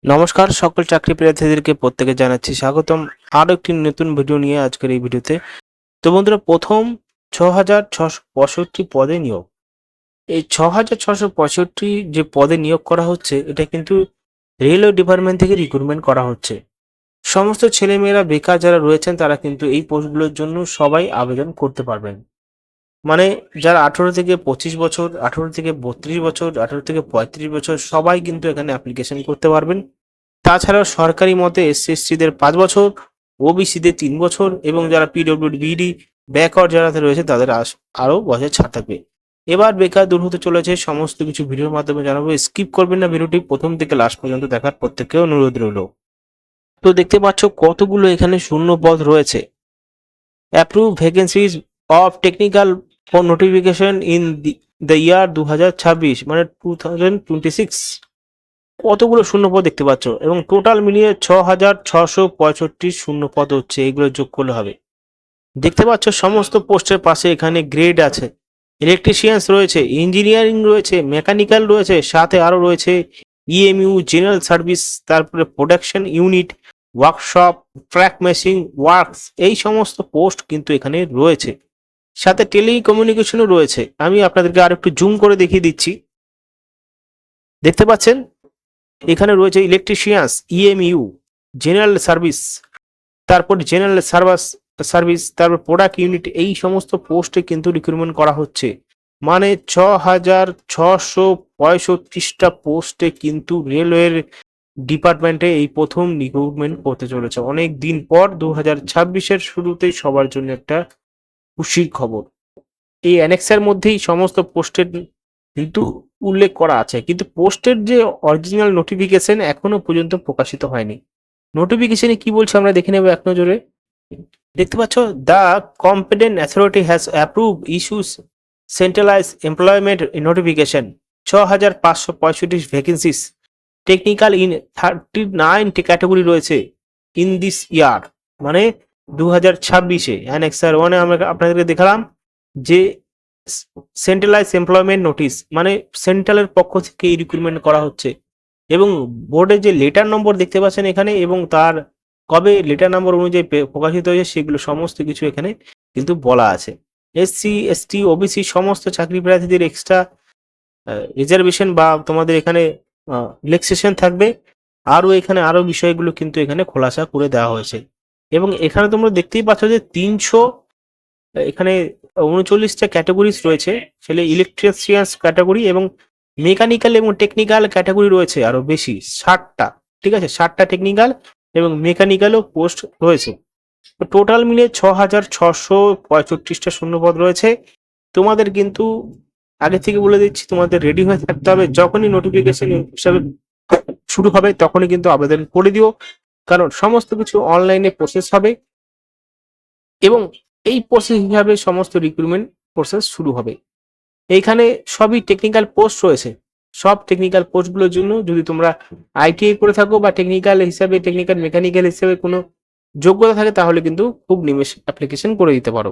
নমস্কার সকল চাকরি প্রার্থীদেরকে প্রত্যেকে জানাচ্ছি স্বাগতম আরো একটি নতুন ভিডিও নিয়ে আজকের এই ভিডিওতে। তো বন্ধুরা, প্রথম 6,665 পদে নিয়োগ। এই 6,665 যে পদে নিয়োগ করা হচ্ছে, এটা কিন্তু রেলওয়ে ডিপার্টমেন্ট থেকে রিক্রুটমেন্ট করা হচ্ছে। সমস্ত ছেলেমেয়েরা বেকার যারা রয়েছেন তারা কিন্তু এই পোস্টগুলোর জন্য সবাই আবেদন করতে পারবেন। মানে যারা 18 থেকে 25 বছর, 18 থেকে 32 বছর, 18 থেকে 35 বছর সবাই কিন্তু এখানে অ্যাপ্লিকেশন করতে পারবেন। তাছাড়াও সরকারি মতে এসসি/এসটিদের 5 বছর, ওবিসিদের 3 বছর এবং যারা পিডব্লিউডি ব্যাকওয়ার্ড যারা রয়েছে তাদের আরও বছর ছাড় থাকবে। এবার বেকার দূর হতে চলেছে, সমস্ত কিছু ভিডিওর মাধ্যমে জানাবো। স্কিপ করবেন না ভিডিওটি, প্রথম থেকে লাস্ট পর্যন্ত দেখার প্রত্যেককে অনুরোধ রইল। তো দেখতে পাচ্ছ কতগুলো এখানে শূন্য পদ রয়েছে। Approve vacancies of technical for notification in the year 2026 মানে 2026। কতগুলো শূন্যপদ দেখতে পাচ্ছ এবং টোটাল মিলিয়ে 6,665 শূন্যপদ হচ্ছে, এগুলো যোগ করলে হবে। দেখতে পাচ্ছ সমস্ত পোস্টের পাশে এখানে গ্রেড আছে। ইলেকট্রিশিয়ানস রয়েছে, ইঞ্জিনিয়ারিং রয়েছে, মেকানিক্যাল রয়েছে, সাথে আরো রয়েছে ইএমইউ, জেনারেল সার্ভিস, তারপরে production unit, workshop, track machine works, এই সমস্ত পোস্ট কিন্তু এখানে রয়েছে। সাথে টেলিকমিউনিকেশনও রয়েছে। আমি আপনাদেরকে আর একটু জুম করে দেখিয়ে দিচ্ছি। দেখতে পাচ্ছেন এখানে রয়েছে ইলেকট্রিশিয়ানস, ইএমইউ, জেনারেল সার্ভিস, তারপর জেনারেল সার্ভিস, তারপর প্রোডাক্ট ইউনিট, এই সমস্ত পোস্টে কিন্তু রিক্রুটমেন্ট করা হচ্ছে। মানে 6,665টা পোস্টে কিন্তু রেলওয়ের ডিপার্টমেন্টে এই প্রথম রিক্রুটমেন্ট করতে চলেছে। অনেক দিন পর 2026-এর শুরুতেই সবার জন্য একটা খুশির খবর। এই অ্যানেক্সের মধ্যেই সমস্ত পোস্টের কিন্তু উল্লেখ করা আছে, কিন্তু পোস্টের যে অরিজিনাল নোটিফিকেশন এখনো পর্যন্ত প্রকাশিত হয়নি। নোটিফিকেশনে কি বলছে আমরা দেখে নেব এক নজরে। দেখতে পাচ্ছ, the competent authority has approve issues centralise employment notification 6,565 vacancies technical in 39 category রয়েছে ইন দিস ইয়ার, মানে 2026-এ। অ্যানেক্সার 1-এ আমরা আপনাদেরকে দেখালাম যে সেন্ট্রালাইজ এমপ্লয়মেন্ট নোটিশ, মানে সেন্ট্রালের পক্ষ থেকে এই রিক্রুটমেন্ট করা হচ্ছে। এবং বোর্ডে যে লেটার নম্বর দেখতে পাচ্ছেন এখানে এবং তার কবে লেটার নম্বর অনুযায়ী প্রকাশিত হয়েছে সেগুলো সমস্ত কিছু এখানে কিন্তু বলা আছে। এসসি/এসটি, ওবিসি সমস্ত চাকরি প্রার্থীদের এক্সট্রা রিজার্ভেশন বা তোমাদের এখানে রিল্যাক্সেশন থাকবে। আরও এখানে আরও বিষয়গুলো কিন্তু এখানে খোলাসা করে দেওয়া হয়েছে। এবং এখানে তোমরা দেখতেই পাচ্ছ যে 300 এখানে 39টা ক্যাটাগরিজ রয়েছে। সেটা ইলেকট্রিশিয়ানস ক্যাটাগরি এবং মেকানিক্যাল এবং টেকনিক্যাল ক্যাটাগরি রয়েছে আরো বেশি 60টা। ঠিক আছে, 60টা টেকনিক্যাল এবং মেকানিক্যালও পোস্ট রয়েছে। টোটাল মিলে 6,665টা শূন্যপদ রয়েছে। তোমাদের কিন্তু আগে থেকে বলে দিচ্ছি, তোমাদের রেডি হয়ে থাকতে হবে। যখনই নোটিফিকেশন হিসাবে শুরু হবে তখনই কিন্তু আবেদন করে দিও, কারণ সমস্ত কিছু অনলাইনে প্রসেস হবে এবং এই প্রসেস হিসাবে সমস্ত রিক্রুটমেন্ট প্রসেস শুরু হবে। এইখানে সবই টেকনিক্যাল পোস্ট রয়েছে। সব টেকনিক্যাল পোস্টগুলোর জন্য যদি তোমরা আইটিআই করে থাকো বা টেকনিক্যাল মেকানিক্যাল হিসেবে কোনো যোগ্যতা থাকে তাহলে কিন্তু খুব নিমেষে অ্যাপ্লিকেশন করে দিতে পারো।